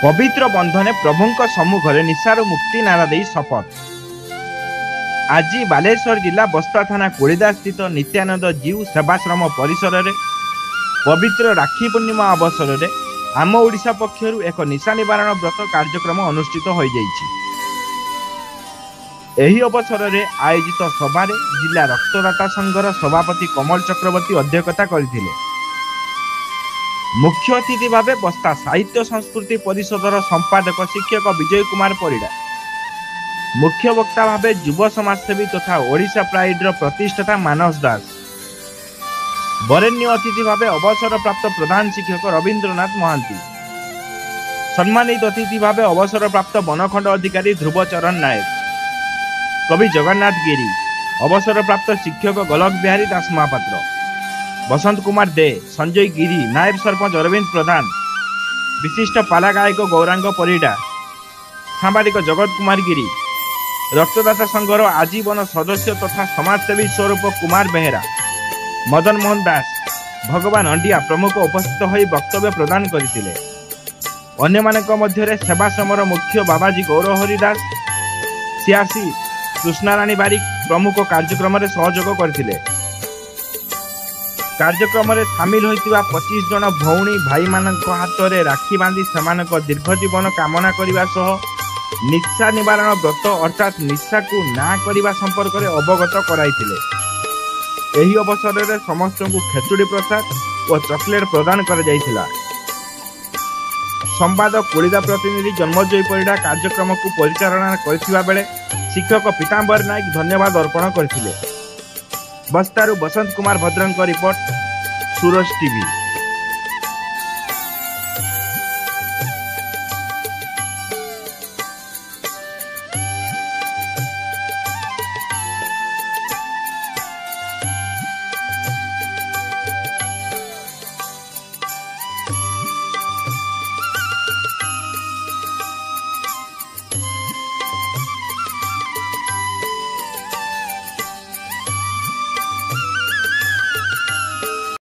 पवित्र बंधने प्रभुंक सम्मुखें निशार मुक्ति नारा दे शपथ। आज बालेश्वर जिला बस्ता थाना कोड़ीदा स्थित नित्यानंद जीव सेवाश्रम परिसर में पवित्र राखी पूर्णिमा अवसर में आम ओडिशा पक्षर एक निशा निवारण व्रत कार्यक्रम अनुष्ठित हो जाइछि। एही अवसर में आयोजित सभा जिला रक्तदाता संघर सभापति कमल चक्रवर्ती अध्यक्षता करथिले। मुख्य अतिथि भाव बस्ता साहित्य संस्कृति परिषदर संपादक शिक्षक विजय कुमार परिड़ा, मुख्य वक्ता भाव युव समाजसेवी तथा ओडिशा प्राइड प्रतिष्ठाता मानस दास, वरेण्य अतिथि भाव अवसर प्राप्त प्रधान शिक्षक रवींद्रनाथ महांती, सम्मानित अतिथि भाव अवसर प्राप्त बनखंड अधिकारी ध्रुवचरण नायक, कवि जगन्नाथ गिरी, अवसर प्राप्त शिक्षक गोलक बिहारी दास महापात्र, बसंत कुमार दे, संजय गिरी, नायब सरपंच अरविंद प्रधान, विशिष्ट पाला गायक गौरांग परिड़ा, सांबादिक जगत कुमार गिरी, रक्तदाता संघर आजीवन सदस्य तथा समाजसेवी स्वरूप कुमार बेहेरा, मदन मोहन दास, भगवान अंडिया प्रमुख उपस्थित होई वक्तव्य प्रदान करथिले। अन्यमानक मध्यरे सेवाश्रमर मुख्य बाबाजी गौरहरि दास, सियासी कृष्णाराणी बारिक प्रमुख कार्यक्रम में सहयोग करथिले। कार्यक्रम में सामिल होइतिबा 25 जन भौणी भाई मानक हाथ में राखी बांधी सेमानक दीर्घ जीवन कामना करने सह निशा निवारण व्रत अर्थात निशा को ना करने संपर्क में अवगत कराइथिले। एही अवसर में समस्त को खेचुड़ी प्रसाद और चॉकलेट प्रदान कर जाइथिला। संवाद कोड़ीदा प्रतिनिधि जन्मजयी परिड़ा कार्यक्रम को परिचालना करथिबा बेले शिक्षक पीतांबर नायक धन्यवाद अर्पण करथिले। बस्तारू बसंत कुमार भद्रन रिपोर्ट, सूरज टीवी।